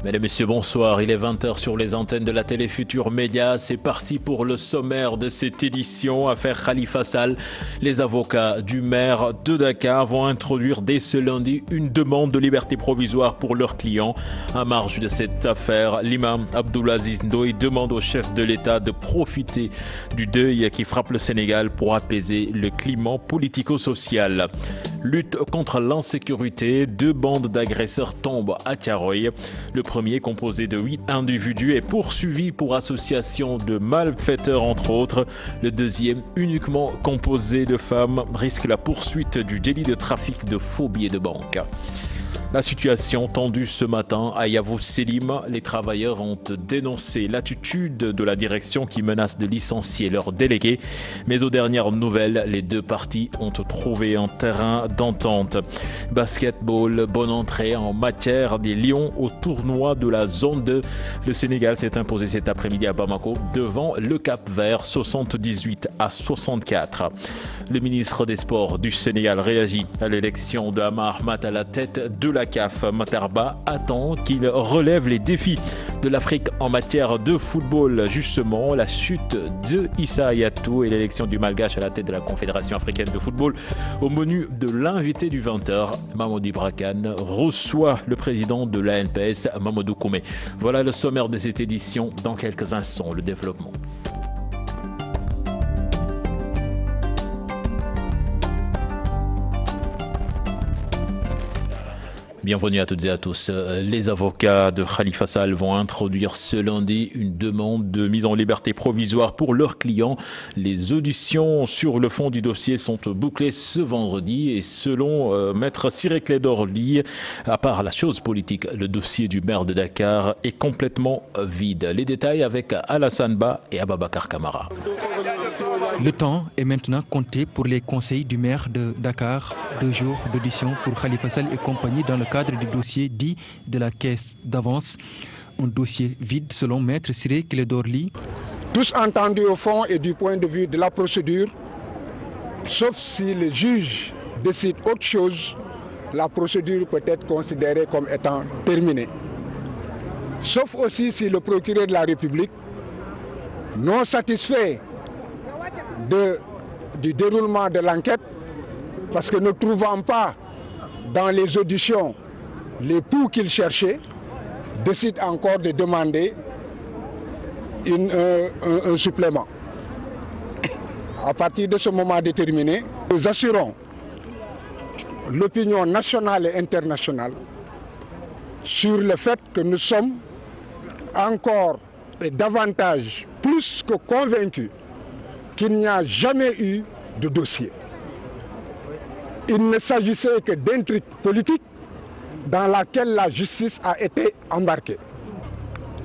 Mesdames et messieurs, bonsoir. Il est 20h sur les antennes de la télé Futur Média. C'est parti pour le sommaire de cette édition. Affaire Khalifa Sall. Les avocats du maire de Dakar vont introduire dès ce lundi une demande de liberté provisoire pour leurs clients. À marge de cette affaire, l'imam Abdulaziz Ndoye demande au chef de l'État de profiter du deuil qui frappe le Sénégal pour apaiser le climat politico-social. Lutte contre l'insécurité. 2 bandes d'agresseurs tombent à Thiaroye. Le premier, composé de 8 individus, est poursuivi pour association de malfaiteurs entre autres. Le deuxième, uniquement composé de femmes, risque la poursuite du délit de trafic de faux billets de banque. La situation tendue ce matin à Yavuz Selim. Les travailleurs ont dénoncé l'attitude de la direction qui menace de licencier leurs délégués. Mais aux dernières nouvelles, les 2 parties ont trouvé un terrain d'entente. Basketball, bonne entrée en matière des Lions au tournoi de la zone 2. Le Sénégal s'est imposé cet après-midi à Bamako devant le Cap-Vert 78-64. Le ministre des Sports du Sénégal réagit à l'élection de Amar Mat à la tête de la CAF. Matarba attend qu'il relève les défis de l'Afrique en matière de football. Justement, la chute de Issa Hayatou et l'élection du Malgache à la tête de la Confédération africaine de football. Au menu de l'invité du 20h, Mamadou Ibra Kane reçoit le président de l'ANPS, Mamadou Koumé. Voilà le sommaire de cette édition. Dans quelques instants, le développement. Bienvenue à toutes et à tous. Les avocats de Khalifa Sall vont introduire ce lundi une demande de mise en liberté provisoire pour leurs clients. Les auditions sur le fond du dossier sont bouclées ce vendredi et selon maître Ciré Clédor Ly, à part la chose politique, le dossier du maire de Dakar est complètement vide. Les détails avec Alassane Ba et Ababakar Kamara. Le temps est maintenant compté pour les conseils du maire de Dakar. 2 jours d'audition pour Khalifa Sall et compagnie dans le cadre du dossier dit de la caisse d'avance. Un dossier vide selon maître Ciré Clédor Ly. Tous entendus au fond et du point de vue de la procédure, sauf si le juge décide autre chose, la procédure peut être considérée comme étant terminée. Sauf aussi si le procureur de la République, non satisfait du déroulement de l'enquête, parce que ne trouvant pas dans les auditions les poux qu'il cherchait, décide encore de demander un supplément. À partir de ce moment déterminé, nous assurons l'opinion nationale et internationale sur le fait que nous sommes encore et davantage, plus que convaincus, qu'il n'y a jamais eu de dossier. Il ne s'agissait que d'intrigue politique dans laquelle la justice a été embarquée.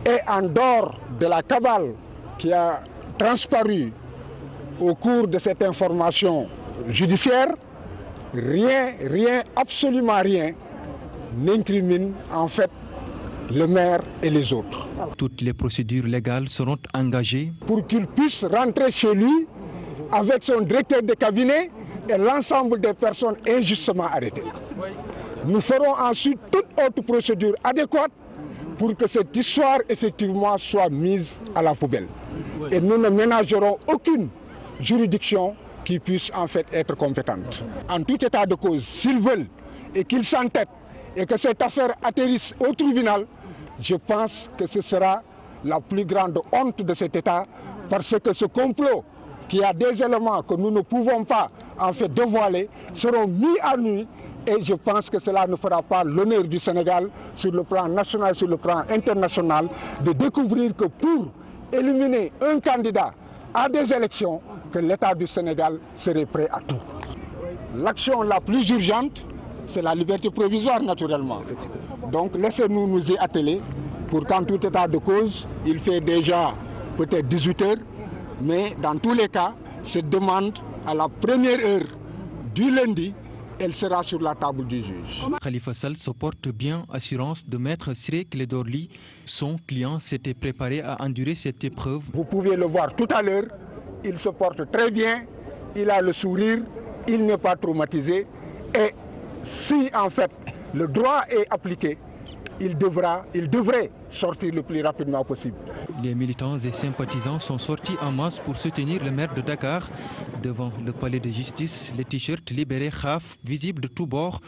Et en dehors de la cabale qui a transparu au cours de cette information judiciaire, rien, absolument rien, n'incrimine en fait le maire et les autres. Toutes les procédures légales seront engagées pour qu'il puisse rentrer chez lui avec son directeur de cabinet et l'ensemble des personnes injustement arrêtées. Nous ferons ensuite toute autre procédure adéquate pour que cette histoire effectivement soit mise à la poubelle. Et nous ne ménagerons aucune juridiction qui puisse en fait être compétente. En tout état de cause, s'ils veulent et qu'ils s'entêtent et que cette affaire atterrisse au tribunal, je pense que ce sera la plus grande honte de cet État, parce que ce complot qui a des éléments que nous ne pouvons pas en fait dévoiler seront mis à nu, et je pense que cela ne fera pas l'honneur du Sénégal sur le plan national, sur le plan international, de découvrir que pour éliminer un candidat à des élections, que l'État du Sénégal serait prêt à tout. L'action la plus urgente, c'est la liberté provisoire naturellement. Donc laissez-nous nous y atteler pour qu'en tout état de cause, il fait déjà peut-être 18 heures, mais dans tous les cas, cette demande à la première heure du lundi, elle sera sur la table du juge. Khalifa Sall se porte bien, assurance de maître Ciré Clédor Ly. Son client s'était préparé à endurer cette épreuve. Vous pouvez le voir tout à l'heure, il se porte très bien, il a le sourire, il n'est pas traumatisé, et si en fait le droit est appliqué, il devrait sortir le plus rapidement possible. Les militants et sympathisants sont sortis en masse pour soutenir le maire de Dakar. Devant le palais de justice, les t-shirts libérés Khaf visibles de tous bords.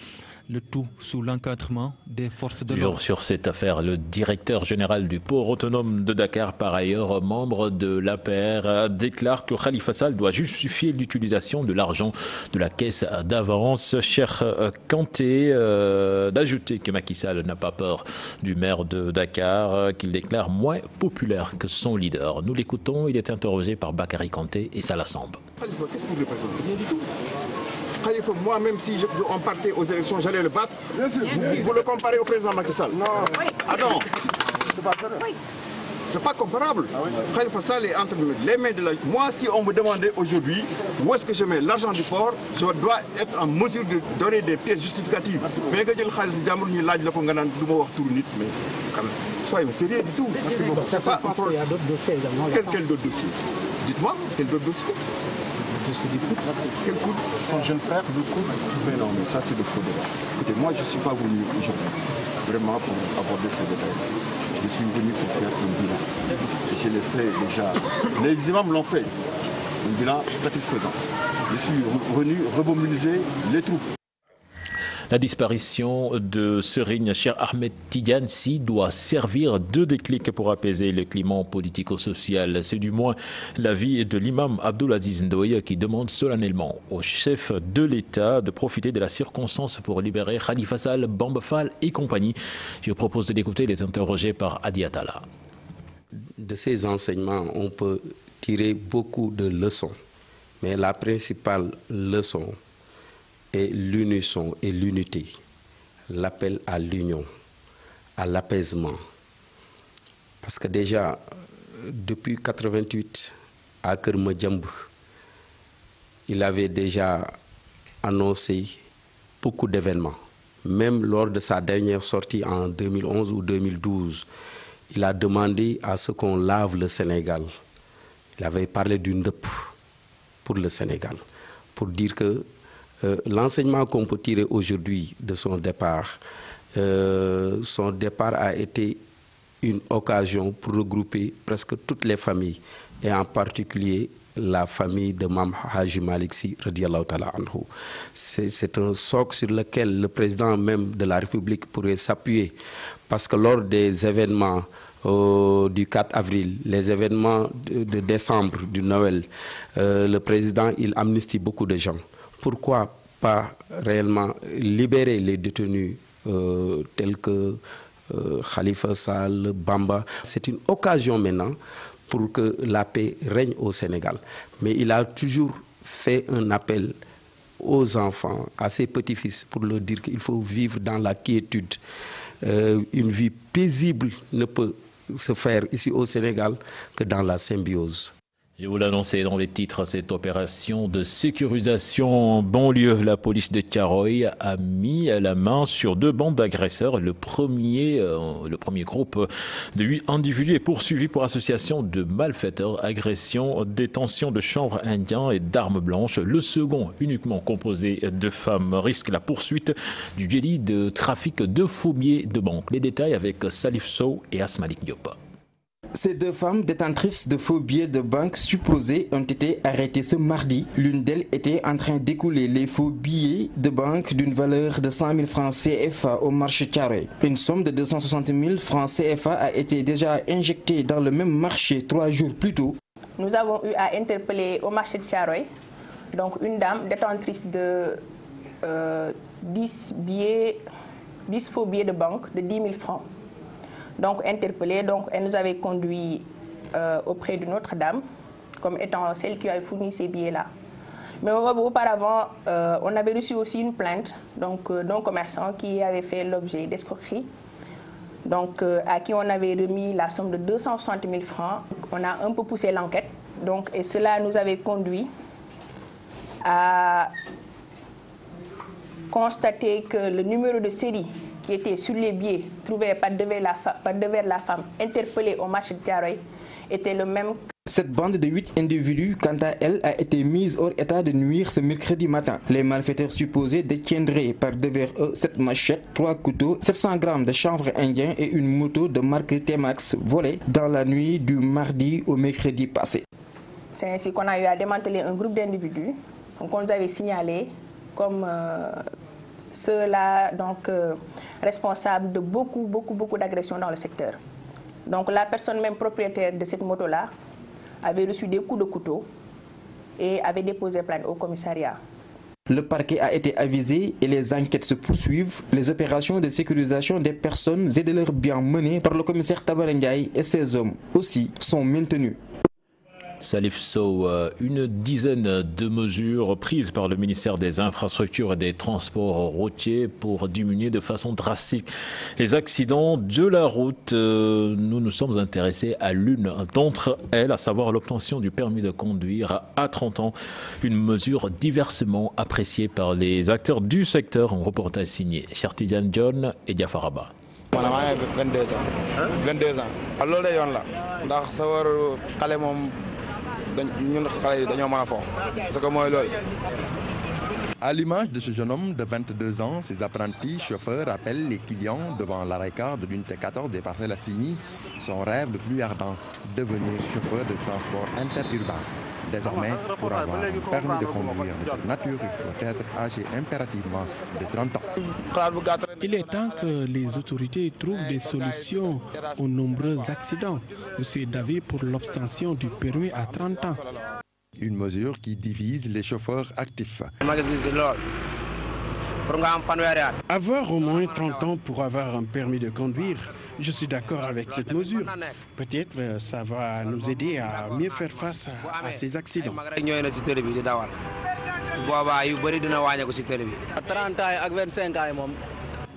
Le tout sous l'encadrement des forces de l'ordre. Sur cette affaire, le directeur général du port autonome de Dakar, par ailleurs membre de l'APR, déclare que Khalifa Sall doit justifier l'utilisation de l'argent de la caisse d'avance. Cheikh Kanté d'ajouter que Macky Sall n'a pas peur du maire de Dakar, qu'il déclare moins populaire que son leader. Nous l'écoutons, il est interrogé par Bakary Kanté et Salah Samb. Qu'est-ce qu'il représente? Rien du tout. Khalifa, moi, même si on partait aux élections, j'allais le battre. Vous le comparez au président Macky Sall? Non. Ah non. C'est pas comparable. Khalifa Sall est entre les mains de la... Moi, si on me demandait aujourd'hui où est-ce que je mets l'argent du port, je dois être en mesure de donner des pièces justificatives. Mais que le Khalis Diamour nous l'a dit qu'on gagne du mot mais quand même, soyez sérieux du tout. C'est pas un problème. Il y a d'autres dossiers également. Quel d'autres dossiers? Dites-moi, quel d'autres dossiers? Quel coup? Son jeune frère, le coup? Mais non, mais ça c'est le faux débat. Écoutez, moi je ne suis pas venu aujourd'hui vraiment pour aborder ces détails. Je suis venu pour faire un bilan. Et je l'ai fait déjà. Les imams l'ont fait. Un bilan satisfaisant. Je suis venu remobiliser les troupes. La disparition de Serigne Cheikh Ahmed Tidiane Sy doit servir de déclic pour apaiser le climat politico-social. C'est du moins l'avis de l'imam Abdulaziz Ndoye qui demande solennellement au chef de l'État de profiter de la circonstance pour libérer Khalifa Sall, Bamba Fall et compagnie. Je propose de l'écouter, il est interrogé par Adi Atala. De ces enseignements, on peut tirer beaucoup de leçons. Mais la principale leçon est l'unisson et l'unité, l'appel à l'union, à l'apaisement. Parce que déjà, depuis 1988, à Kermedjamb, il avait déjà annoncé beaucoup d'événements. Même lors de sa dernière sortie en 2011 ou 2012, il a demandé à ce qu'on lave le Sénégal. Il avait parlé d'une NDEP pour le Sénégal, pour dire que l'enseignement qu'on peut tirer aujourd'hui de son départ a été une occasion pour regrouper presque toutes les familles, et en particulier la famille de Mam Haji Malik Sy, radiallahu ta'ala anhu. C'est un socle sur lequel le président même de la République pourrait s'appuyer, parce que lors des événements du 4 avril, les événements de décembre, du Noël, le président, il amnistie beaucoup de gens. Pourquoi pas réellement libérer les détenus tels que Khalifa Sall, Bamba? C'est une occasion maintenant pour que la paix règne au Sénégal. Mais il a toujours fait un appel aux enfants, à ses petits-fils, pour leur dire qu'il faut vivre dans la quiétude. Une vie paisible ne peut se faire ici au Sénégal que dans la symbiose. Je vous l'annonçais dans les titres, cette opération de sécurisation en banlieue, la police de Thiaroye a mis la main sur 2 bandes d'agresseurs. Le premier groupe de 8 individus est poursuivi pour association de malfaiteurs, agression, détention de chanvre indien et d'armes blanches. Le second, uniquement composé de femmes, risque la poursuite du délit de trafic de faux billets de banque. Les détails avec Salif Sow et Asmalik Diop. Ces 2 femmes détentrices de faux billets de banque supposés ont été arrêtées ce mardi. L'une d'elles était en train d'écouler les faux billets de banque d'une valeur de 100 000 francs CFA au marché Thiaroye. Une somme de 260 000 francs CFA a été déjà injectée dans le même marché 3 jours plus tôt. Nous avons eu à interpeller au marché de Thiaroye donc une dame détentrice de 10 faux billets de banque de 10 000 francs. Donc interpellée, elle nous avait conduit auprès d'une autre dame, comme étant celle qui avait fourni ces billets-là. Mais auparavant, on avait reçu aussi une plainte d'un commerçant qui avait fait l'objet d'escroquerie, à qui on avait remis la somme de 260 000 francs. On a un peu poussé l'enquête, et cela nous avait conduit à constater que le numéro de série qui était sur les billets trouvés par devers la femme interpellée au marché de Thiaroye était le même Cette bande de 8 individus, quant à elle, a été mise hors état de nuire ce mercredi matin. Les malfaiteurs supposés détiendraient par devers eux 7 machettes, 3 couteaux, 700 grammes de chanvre indien et une moto de marque T-Max volée dans la nuit du mardi au mercredi passé. C'est ainsi qu'on a eu à démanteler un groupe d'individus qu'on nous avait signalé comme ceux-là responsables de beaucoup d'agressions dans le secteur. Donc la personne même propriétaire de cette moto-là avait reçu des coups de couteau et avait déposé plainte au commissariat. Le parquet a été avisé et les enquêtes se poursuivent. Les opérations de sécurisation des personnes et de leurs biens menées par le commissaire Tabara Ndiaye et ses hommes aussi sont maintenues. Salif Sow, une dizaine de mesures prises par le ministère des Infrastructures et des Transports routiers pour diminuer de façon drastique les accidents de la route. Nous nous sommes intéressés à l'une d'entre elles, à savoir l'obtention du permis de conduire à 30 ans. Une mesure diversement appréciée par les acteurs du secteur. Un reportage signé Chertidiane John et Diafaraba. 22 ans. 22 ans. À l'image de ce jeune homme de 22 ans, ses apprentis chauffeurs appellent les clients devant l'arrêt-car de l'unité 14 des parcelles Assigny. Son rêve le plus ardent, devenir chauffeur de transport interurbain. Désormais, pour avoir un permis de conduire de cette nature, il faut être âgé impérativement de 30 ans. Il est temps que les autorités trouvent des solutions aux nombreux accidents. Je suis d'avis pour l'obtention du permis à 30 ans. Une mesure qui divise les chauffeurs actifs. Avoir au moins 30 ans pour avoir un permis de conduire, je suis d'accord avec cette mesure. Peut-être ça va nous aider à mieux faire face à ces accidents.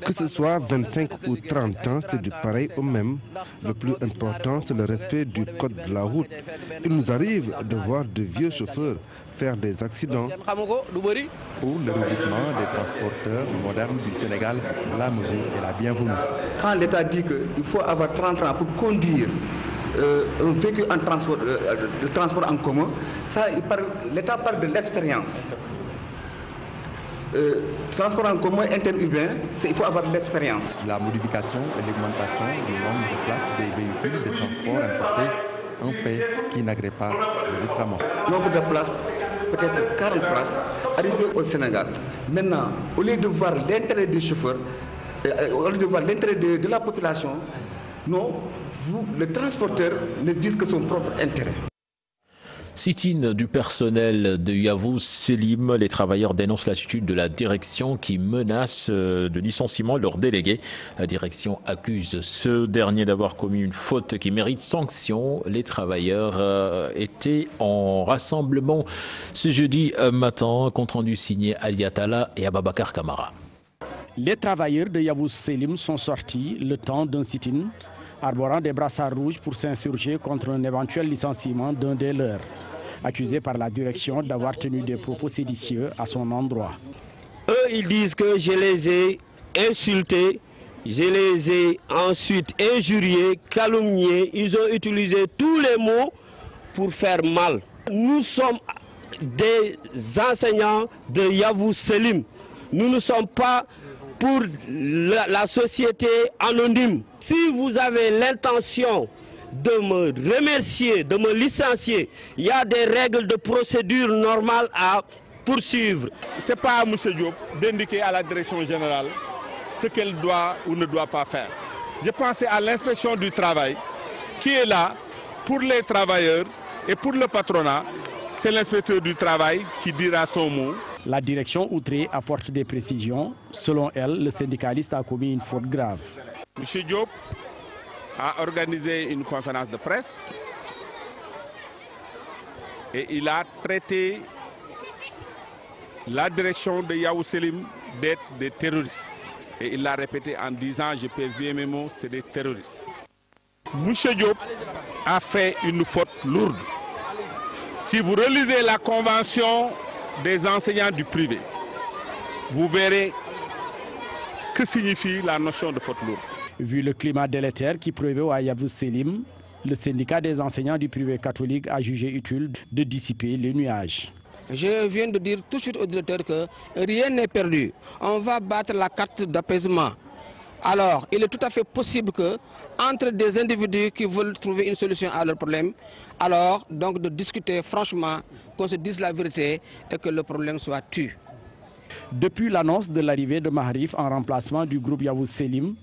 Que ce soit 25 ou 30 ans, c'est du pareil au même. Le plus important, c'est le respect du code de la route. Il nous arrive de voir de vieux chauffeurs faire des accidents. Pour le regroupement des transporteurs modernes du Sénégal, la mesure est la bienvenue. Quand l'État dit qu'il faut avoir 30 ans pour conduire un véhicule en transport en commun, l'État parle de l'expérience. Transport en commun interurbain, il faut avoir de l'expérience. La modification et l'augmentation du nombre de places des véhicules de transport importés, un fait qui n'agrée pas le rétramos. Nombre de places, peut-être 40 places, arrivées au Sénégal. Maintenant, au lieu de voir l'intérêt des chauffeurs, au lieu de voir l'intérêt de la population, non, le transporteur ne vise que son propre intérêt. Sit-in du personnel de Yavuz Selim. Les travailleurs dénoncent l'attitude de la direction qui menace de licenciement leur délégué. La direction accuse ce dernier d'avoir commis une faute qui mérite sanction. Les travailleurs étaient en rassemblement ce jeudi matin. Compte rendu signé Ali Atala et Ababakar Kamara. Les travailleurs de Yavuz Selim sont sortis le temps d'un sit-in, arborant des brassards rouges pour s'insurger contre un éventuel licenciement d'un des leurs, accusé par la direction d'avoir tenu des propos séditieux à son endroit. Eux, ils disent que je les ai insultés, je les ai ensuite injuriés, calomniés. Ils ont utilisé tous les mots pour faire mal. Nous sommes des enseignants de Yavuz Selim. Nous ne sommes pas pour la société anonyme. Si vous avez l'intention de me remercier, de me licencier, il y a des règles de procédure normales à poursuivre. Ce n'est pas à M. Diop d'indiquer à la direction générale ce qu'elle doit ou ne doit pas faire. Je pensais à l'inspection du travail qui est là pour les travailleurs et pour le patronat. C'est l'inspecteur du travail qui dira son mot. La direction outrée apporte des précisions. Selon elle, le syndicaliste a commis une faute grave. M. Diop a organisé une conférence de presse et il a traité la direction de Yavuz Selim d'être des terroristes. Et il l'a répété en disant, je pèse bien mes mots, c'est des terroristes. M. Diop a fait une faute lourde. Si vous relisez la convention des enseignants du privé, vous verrez que signifie la notion de faute lourde. Vu le climat délétère qui prévaut à Yavuz Selim, Le syndicat des enseignants du privé catholique a jugé utile de dissiper les nuages. Je viens de dire tout de suite au directeur que rien n'est perdu. On va battre la carte d'apaisement. Alors, il est tout à fait possible que, entre des individus qui veulent trouver une solution à leur problème, alors donc de discuter franchement, qu'on se dise la vérité et que le problème soit tué. Depuis l'annonce de l'arrivée de Maharif en remplacement du groupe Yavuz Selim,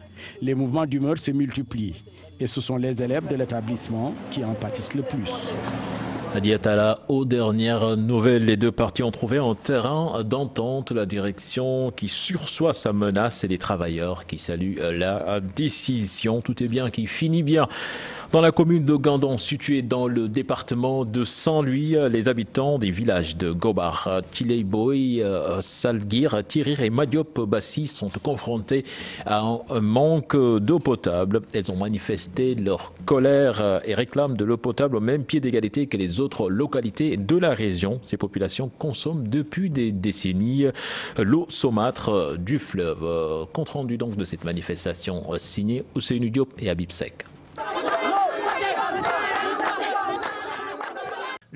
les mouvements d'humeur se multiplient. Et ce sont les élèves de l'établissement qui en pâtissent le plus. Adiatala, aux dernières nouvelles, les deux parties ont trouvé un terrain d'entente. La direction qui sursoit sa menace et les travailleurs qui saluent la décision. Tout est bien qui finit bien. Dans la commune de Gandon, située dans le département de Saint-Louis, les habitants des villages de Gobar, Tileiboy, Salguir, Tirir et Madiop Bassi sont confrontés à un manque d'eau potable. Elles ont manifesté leur colère et réclament de l'eau potable au même pied d'égalité que les autres localités de la région. Ces populations consomment depuis des décennies l'eau saumâtre du fleuve. Compte rendu donc de cette manifestation signé Ousseynou Diop et Habib Sek.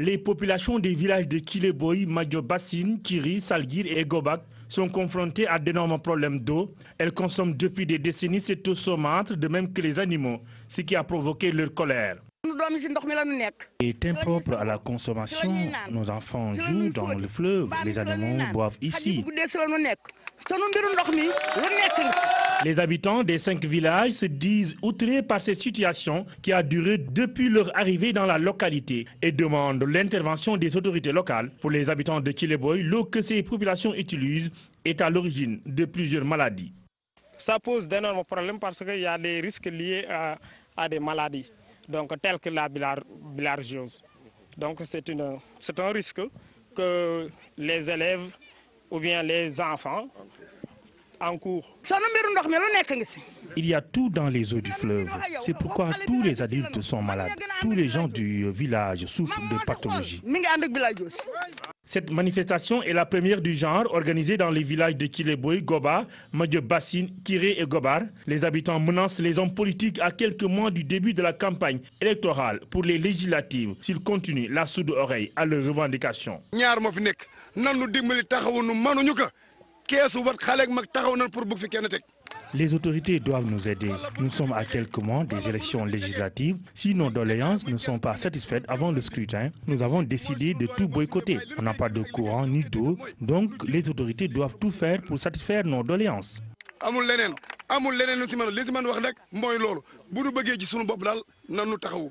Les populations des villages de Kileboy, Madiop Bassine, Kiri, Salguir et Gobak sont confrontées à d'énormes problèmes d'eau. Elles consomment depuis des décennies cette eau saumâtre, de même que les animaux, ce qui a provoqué leur colère. Est impropre à la consommation. Nos enfants jouent dans le fleuve, les animaux boivent ici. Les habitants des 5 villages se disent outrés par cette situation qui a duré depuis leur arrivée dans la localité et demandent l'intervention des autorités locales. Pour les habitants de Kileboy, l'eau que ces populations utilisent est à l'origine de plusieurs maladies. Ça pose d'énormes problèmes parce qu'il y a des risques liés à des maladies, donc telles que la bilharziose. Donc c'est un risque que les élèves ou bien les enfants en cours. Il y a tout dans les eaux du fleuve. C'est pourquoi tous les adultes sont malades. Tous les gens du village souffrent de pathologies. Cette manifestation est la première du genre organisée dans les villages de Kileboy, Goba, Madiop Bassine, Kiré et Gobar. Les habitants menacent les hommes politiques à quelques mois du début de la campagne électorale pour les législatives s'ils continuent la sourde oreille à leurs revendications. Les autorités doivent nous aider. Nous sommes à quelques mois des élections législatives. Si nos doléances ne sont pas satisfaites avant le scrutin, nous avons décidé de tout boycotter. On n'a pas de courant ni d'eau, donc les autorités doivent tout faire pour satisfaire nos doléances.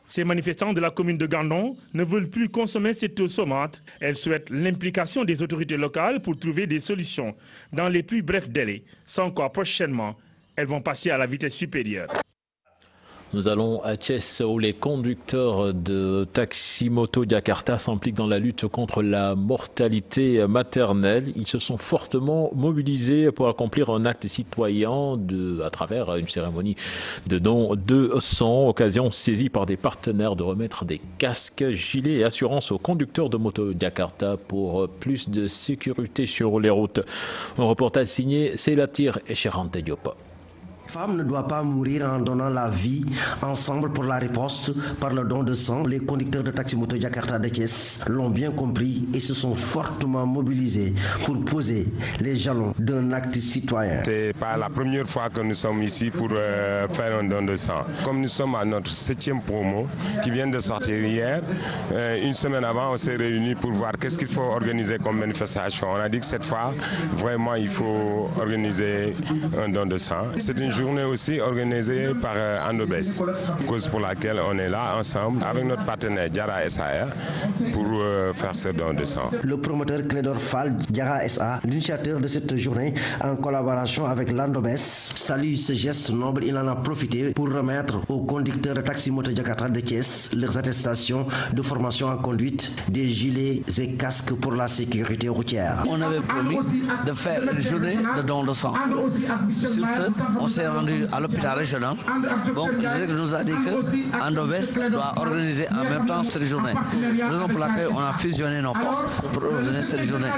Ces manifestants de la commune de Gandon ne veulent plus consommer cette eau saumâtre. Elles souhaitent l'implication des autorités locales pour trouver des solutions dans les plus brefs délais, sans quoi prochainement elles vont passer à la vitesse supérieure. Nous allons à Thiès où les conducteurs de taxi-moto Jakarta s'impliquent dans la lutte contre la mortalité maternelle. Ils se sont fortement mobilisés pour accomplir un acte citoyen à travers une cérémonie de don de sang. Occasion saisie par des partenaires de remettre des casques, gilets et assurances aux conducteurs de moto Jakarta pour plus de sécurité sur les routes. Un reportage signé Selatir et Cherante Diop. La femme ne doit pas mourir en donnant la vie. Ensemble pour la riposte par le don de sang, les conducteurs de taxi-moto Jakarta de Thiès l'ont bien compris et se sont fortement mobilisés pour poser les jalons d'un acte citoyen. C'est pas la première fois que nous sommes ici pour faire un don de sang. Comme nous sommes à notre 7e promo qui vient de sortir hier, une semaine avant on s'est réunis pour voir qu'est-ce qu'il faut organiser comme manifestation. On a dit que cette fois, vraiment il faut organiser un don de sang. C'est une journée aussi organisée par Andobes, cause pour laquelle on est là ensemble avec notre partenaire Diara SAR pour faire ce don de sang. Le promoteur Clédor Fall, Diara SA, l'initiateur de cette journée en collaboration avec l'Andobes, salue ce geste noble. Il en a profité pour remettre aux conducteurs de taxi-moto Jakarta de Thiès leurs attestations de formation en conduite, des gilets et casques pour la sécurité routière. On avait promis de faire une journée de don de sang. Sur ce, on s'est rendu à l'hôpital régional. Donc, le directeur nous a dit que Andobès doit organiser en même temps cette journée. Raison pour laquelle on a fusionné nos forces pour organiser cette journée.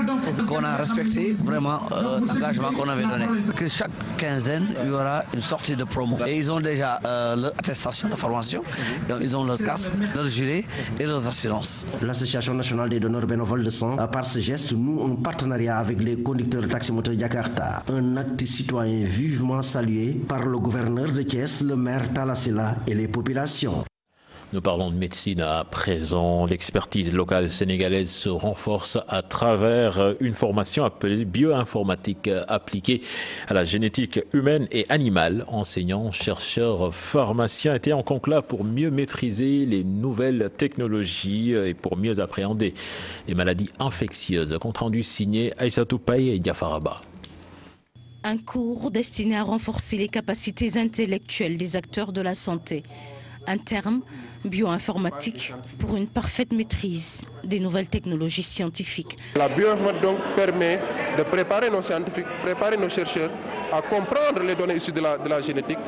Qu'on a respecté vraiment l'engagement qu'on avait donné. Que chaque quinzaine, il y aura une sortie de promo. Et ils ont déjà leur attestation de formation, donc ils ont leur casque, leur gilet et leurs assurances. L'Association nationale des donneurs bénévoles de sang, par ce geste, noue un partenariat avec les conducteurs de taxi-moteur Jakarta. Un acte citoyen vivement salué par le gouverneur de Thiès, le maire Talla Sylla et les populations. Nous parlons de médecine à présent. L'expertise locale sénégalaise se renforce à travers une formation appelée bioinformatique appliquée à la génétique humaine et animale. Enseignants, chercheurs, pharmaciens étaient en conclave pour mieux maîtriser les nouvelles technologies et pour mieux appréhender les maladies infectieuses. Compte rendu signé Aïssatou Paye et Diafaraba. Un cours destiné à renforcer les capacités intellectuelles des acteurs de la santé. Un terme bioinformatique pour une parfaite maîtrise des nouvelles technologies scientifiques. La bioinformatique donc permet de préparer nos scientifiques, préparer nos chercheurs à comprendre les données issues de la génétique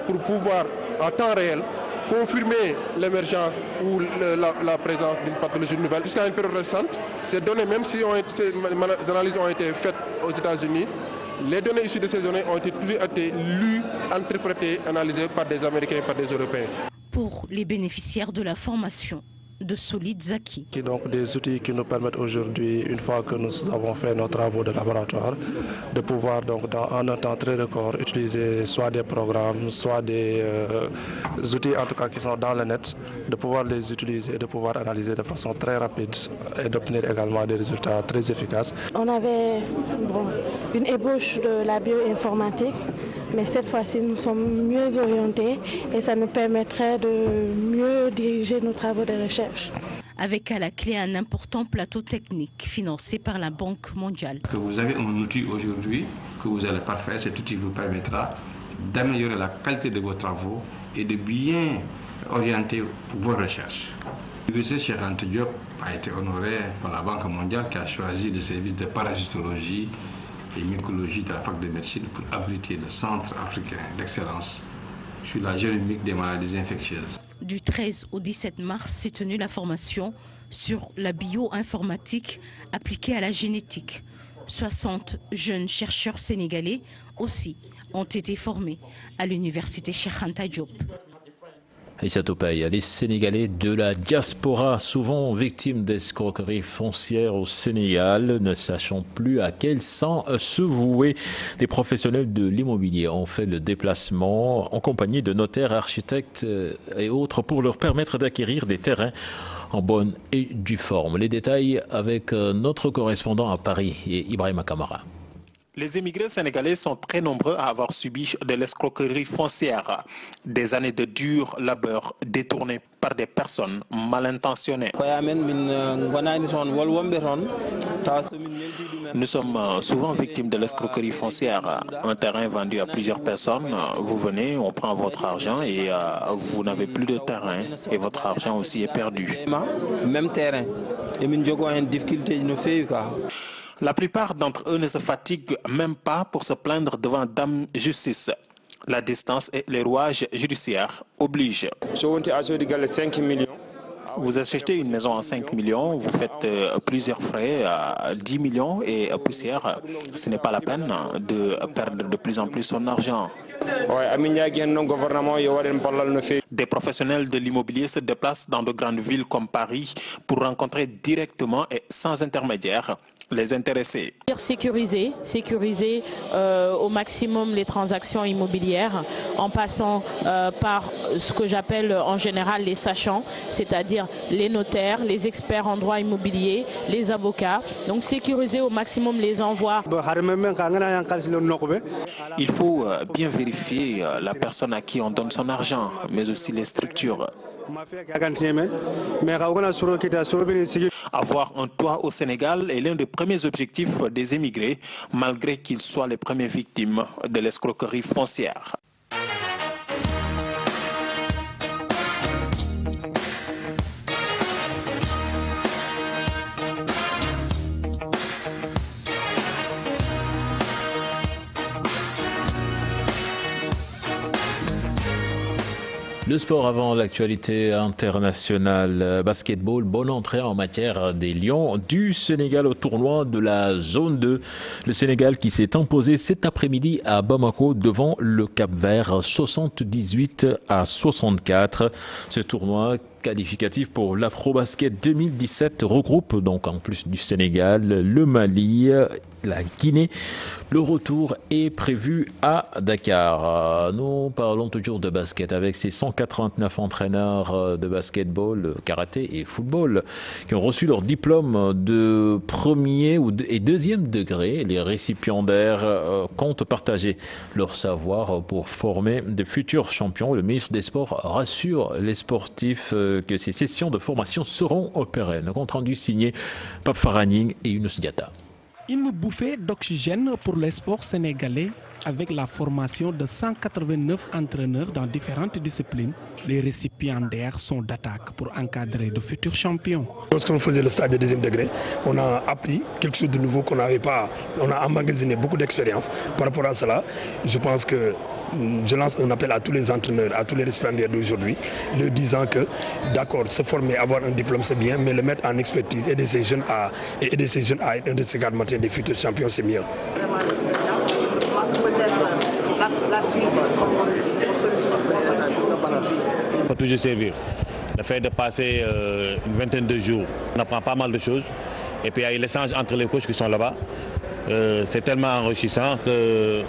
pour pouvoir en temps réel confirmer l'émergence ou la présence d'une pathologie nouvelle. Jusqu'à une période récente, ces données, même si ces analyses ont été faites aux États-Unis, les données issues de ces données ont toujours été lues, interprétées, analysées par des Américains et par des Européens. Pour les bénéficiaires de la formation, de solides acquis. Donc des outils qui nous permettent aujourd'hui, une fois que nous avons fait nos travaux de laboratoire, de pouvoir donc en un temps très record utiliser soit des programmes, soit des outils en tout cas qui sont dans le net, de pouvoir les utiliser, de pouvoir analyser de façon très rapide et d'obtenir également des résultats très efficaces. On avait une ébauche de la bioinformatique, mais cette fois-ci nous sommes mieux orientés et ça nous permettrait de mieux diriger nos travaux de recherche. Avec à la clé un important plateau technique financé par la Banque mondiale. Que vous avez un outil aujourd'hui que vous allez parfaire, cet outil vous permettra d'améliorer la qualité de vos travaux et de bien orienter vos recherches. L'université Cheikh Anta Diop a été honorée par la Banque mondiale qui a choisi le service de parasitologie et mycologie de la fac de médecine pour abriter le centre africain d'excellence sur la génomique des maladies infectieuses. Du 13 au 17 mars s'est tenue la formation sur la bioinformatique appliquée à la génétique. 60 jeunes chercheurs sénégalais aussi ont été formés à l'université Cheikh Anta Diop. Aïssatou Paye, les Sénégalais de la diaspora, souvent victimes d'escroqueries foncières au Sénégal, ne sachant plus à quel sang se vouer. Les professionnels de l'immobilier ont fait le déplacement en compagnie de notaires, architectes et autres pour leur permettre d'acquérir des terrains en bonne et due forme. Les détails avec notre correspondant à Paris, Ibrahima Kamara. Les émigrés sénégalais sont très nombreux à avoir subi de l'escroquerie foncière. Des années de dur labeur détournées par des personnes mal intentionnées. Nous sommes souvent victimes de l'escroquerie foncière. Un terrain vendu à plusieurs personnes, vous venez, on prend votre argent et vous n'avez plus de terrain et votre argent aussi est perdu. Même terrain. La plupart d'entre eux ne se fatiguent même pas pour se plaindre devant Dame Justice. La distance et les rouages judiciaires obligent. Vous achetez une maison à 5 millions, vous faites plusieurs frais à 10 millions et poussière. Ce n'est pas la peine de perdre de plus en plus son argent. Des professionnels de l'immobilier se déplacent dans de grandes villes comme Paris pour rencontrer directement et sans intermédiaire les intéressés. Sécuriser au maximum les transactions immobilières en passant par ce que j'appelle en général les sachants, c'est-à-dire les notaires, les experts en droit immobilier, les avocats. Donc sécuriser au maximum les envois. Il faut bien vérifier la personne à qui on donne son argent, mais aussi les structures. Avoir un toit au Sénégal est l'un des premiers objectifs des émigrés, malgré qu'ils soient les premières victimes de l'escroquerie foncière. Le sport avant l'actualité internationale. Basketball, bonne entrée en matière des Lions du Sénégal au tournoi de la zone 2. Le Sénégal qui s'est imposé cet après-midi à Bamako devant le Cap-Vert 78-64. Ce tournoi qualificatif pour l'Afrobasket 2017 regroupe donc en plus du Sénégal, le Mali, la Guinée. Le retour est prévu à Dakar. Nous parlons toujours de basket avec ces 189 entraîneurs de basketball, karaté et football qui ont reçu leur diplôme de premier et deuxième degré. Les récipiendaires comptent partager leur savoir pour former de futurs champions. Le ministre des Sports rassure les sportifs que ces sessions de formation seront pérennes. Compte rendu signé Pape Faraning et Younous Diatta. Une bouffée d'oxygène pour les sports sénégalais avec la formation de 189 entraîneurs dans différentes disciplines. Les récipiendaires sont d'attaque pour encadrer de futurs champions. Lorsqu'on faisait le stade de deuxième degré, on a appris quelque chose de nouveau qu'on n'avait pas. On a emmagasiné beaucoup d'expérience par rapport à cela. Je pense que je lance un appel à tous les entraîneurs, à tous les récipiendaires d'aujourd'hui, leur disant que d'accord, se former, avoir un diplôme c'est bien, mais le mettre en expertise, aider ces jeunes à être un de ces quatre matins des futurs champions, c'est mieux. Il faut toujours servir. Le fait de passer une vingtaine de jours, on apprend pas mal de choses. Et puis il y a l'échange entre les coachs qui sont là-bas. C'est tellement enrichissant que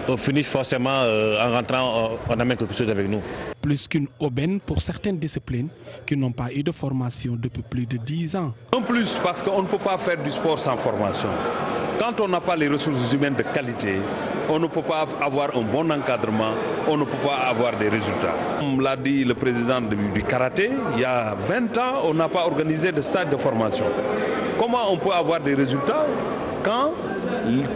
au finish, forcément, en rentrant, on amène quelque chose avec nous. Plus qu'une aubaine pour certaines disciplines qui n'ont pas eu de formation depuis plus de 10 ans. En plus, parce qu'on ne peut pas faire du sport sans formation. Quand on n'a pas les ressources humaines de qualité, on ne peut pas avoir un bon encadrement, on ne peut pas avoir des résultats. Comme l'a dit le président du karaté, il y a 20 ans, on n'a pas organisé de stage de formation. Comment on peut avoir des résultats quand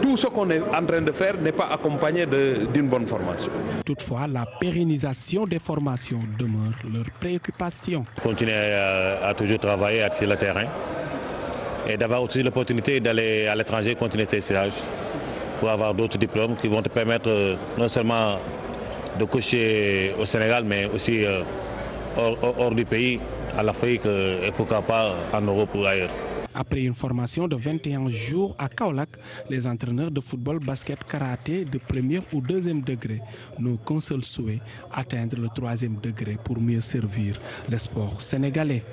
tout ce qu'on est en train de faire n'est pas accompagné d'une bonne formation? Toutefois, la pérennisation des formations demeure leur préoccupation. Continuer à toujours travailler sur le terrain et d'avoir aussi l'opportunité d'aller à l'étranger continuer ces stages pour avoir d'autres diplômes qui vont te permettre non seulement de coacher au Sénégal, mais aussi hors du pays, à l'Afrique et pourquoi pas en Europe ou ailleurs. Après une formation de 21 jours à Kaolack, les entraîneurs de football, basket, karaté de premier ou deuxième degré n'ont qu'un seul souhait, atteindre le troisième degré pour mieux servir le sport sénégalais.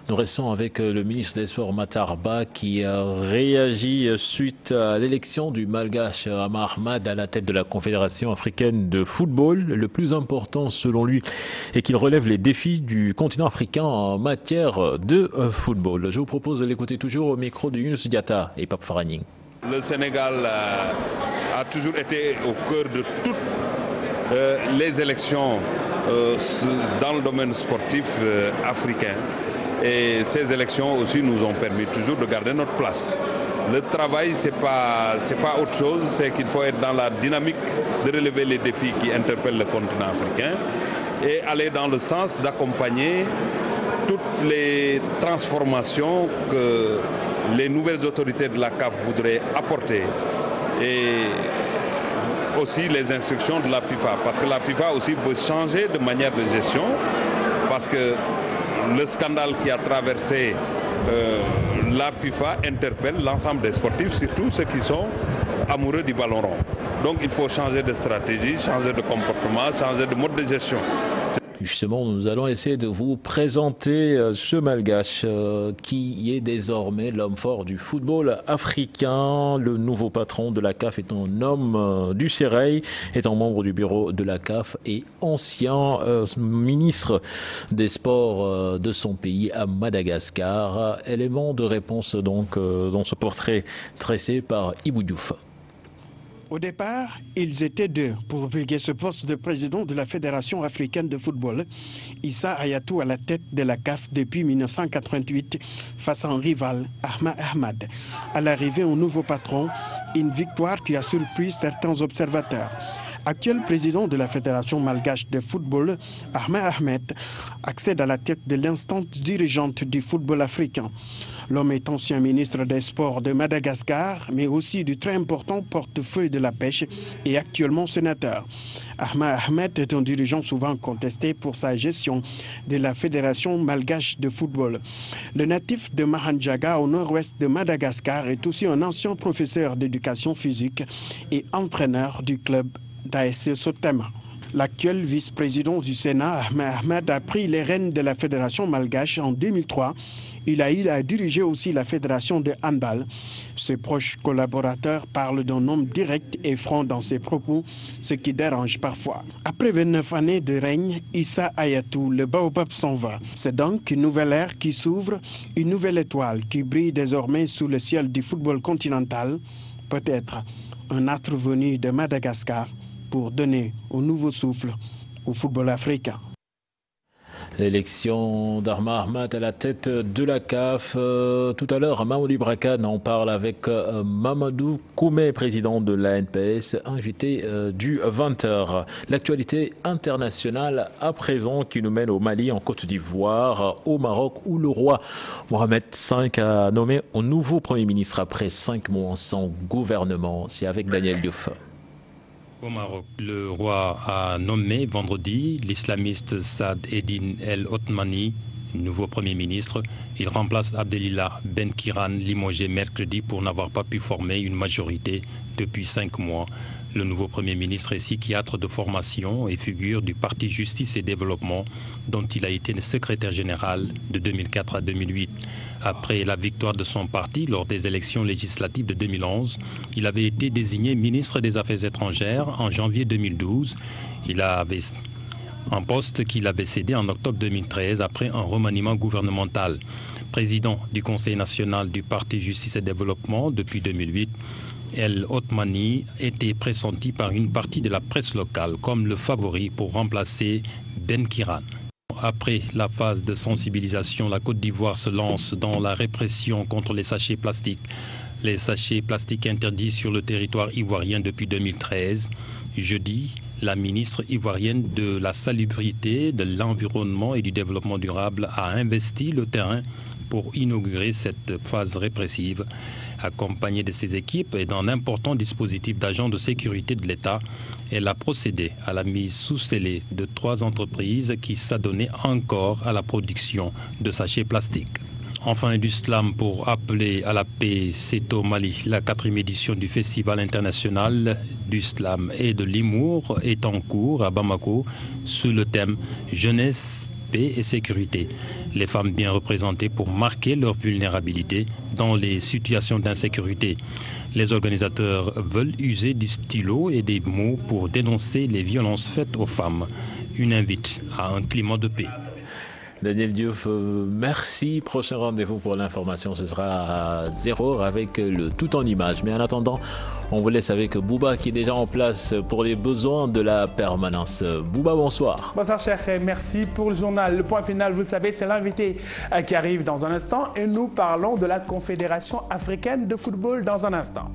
Nous restons avec le ministre des Sports Matar Ba qui a réagi suite à l'élection du Malgache Ahmad Ahmad à la tête de la Confédération africaine de football. Le plus important selon lui est qu'il relève les défis du continent africain en matière de football. Je vous propose de l'écouter toujours au micro de Younous Diatta et Pape Faraning. Le Sénégal a toujours été au cœur de toutes les élections dans le domaine sportif africain. Et ces élections aussi nous ont permis toujours de garder notre place. Le travail, c'est pas autre chose, c'est qu'il faut être dans la dynamique de relever les défis qui interpellent le continent africain et aller dans le sens d'accompagner toutes les transformations que les nouvelles autorités de la CAF voudraient apporter. Et aussi les instructions de la FIFA, parce que la FIFA aussi veut changer de manière de gestion, parce que le scandale qui a traversé la FIFA interpelle l'ensemble des sportifs, surtout ceux qui sont amoureux du ballon rond. Donc il faut changer de stratégie, changer de comportement, changer de mode de gestion. Justement, nous allons essayer de vous présenter ce Malgache qui est désormais l'homme fort du football africain. Le nouveau patron de la CAF est un homme du Sérail, étant membre du bureau de la CAF et ancien ministre des Sports de son pays à Madagascar. Élément de réponse donc dans ce portrait tressé par Ibou Diouf. Au départ, ils étaient deux pour briguer ce poste de président de la Fédération africaine de football. Issa Hayatou à la tête de la CAF depuis 1988 face à un rival, Ahmad Ahmad. À l'arrivée, un nouveau patron, une victoire qui a surpris certains observateurs. Actuel président de la Fédération malgache de football, Ahmed Ahmed, accède à la tête de l'instance dirigeante du football africain. L'homme est ancien ministre des Sports de Madagascar, mais aussi du très important portefeuille de la pêche et actuellement sénateur. Ahmed Ahmed est un dirigeant souvent contesté pour sa gestion de la Fédération malgache de football. Le natif de Mahanjaga, au nord-ouest de Madagascar, est aussi un ancien professeur d'éducation physique et entraîneur du club d'ASC Sotema. L'actuel vice-président du Sénat, Ahmed Ahmed, a pris les rênes de la Fédération malgache en 2003. Il a dirigé aussi la Fédération de handball. Ses proches collaborateurs parlent d'un homme direct et franc dans ses propos, ce qui dérange parfois. Après 29 années de règne, Issa Ayatou, le baobab s'en va. C'est donc une nouvelle ère qui s'ouvre, une nouvelle étoile qui brille désormais sous le ciel du football continental. Peut-être un astre venu de Madagascar pour donner un nouveau souffle au football africain. L'élection d'Arma Ahmed à la tête de la CAF. Tout à l'heure, Mamoudi Brakan en parle avec Mamadou Koumé, président de l'ANPS, invité du 20h. L'actualité internationale à présent qui nous mène au Mali, en Côte d'Ivoire, au Maroc, où le roi Mohamed V a nommé un nouveau Premier ministre après 5 mois sans gouvernement. C'est avec Daniel Diouf. Au Maroc, le roi a nommé vendredi l'islamiste Saad Eddine El Othmani, nouveau Premier ministre. Il remplace Abdelillah Ben Kiran, limogé mercredi pour n'avoir pas pu former une majorité depuis 5 mois. Le nouveau Premier ministre est psychiatre de formation et figure du Parti Justice et Développement, dont il a été le secrétaire général de 2004 à 2008. Après la victoire de son parti lors des élections législatives de 2011, il avait été désigné ministre des Affaires étrangères en janvier 2012. Il avait un poste qu'il avait cédé en octobre 2013 après un remaniement gouvernemental. Président du Conseil national du Parti Justice et Développement depuis 2008, El Othmani était pressenti par une partie de la presse locale comme le favori pour remplacer Ben Kiran. Après la phase de sensibilisation, la Côte d'Ivoire se lance dans la répression contre les sachets plastiques. Les sachets plastiques interdits sur le territoire ivoirien depuis 2013. Jeudi, la ministre ivoirienne de la salubrité, de l'environnement et du développement durable a investi le terrain pour inaugurer cette phase répressive. Accompagnée de ses équipes et d'un important dispositif d'agents de sécurité de l'État, elle a procédé à la mise sous scellé de 3 entreprises qui s'adonnaient encore à la production de sachets plastiques. Enfin, du slam pour appeler à la paix, c'est au Mali. La 4e édition du Festival international du slam et de l'humour est en cours à Bamako sous le thème Jeunesse, paix et sécurité. Les femmes bien représentées pour marquer leur vulnérabilité dans les situations d'insécurité. Les organisateurs veulent user du stylo et des mots pour dénoncer les violences faites aux femmes. Une invite à un climat de paix. Daniel Diouf, merci. Prochain rendez-vous pour l'information, ce sera à 0h avec le tout en images. Mais en attendant, on vous laisse avec Bouba qui est déjà en place pour les besoins de la permanence. Bouba, bonsoir. Bonsoir, cher. Merci pour le journal. Le point final, vous le savez, c'est l'invité qui arrive dans un instant et nous parlons de la Confédération africaine de football dans un instant.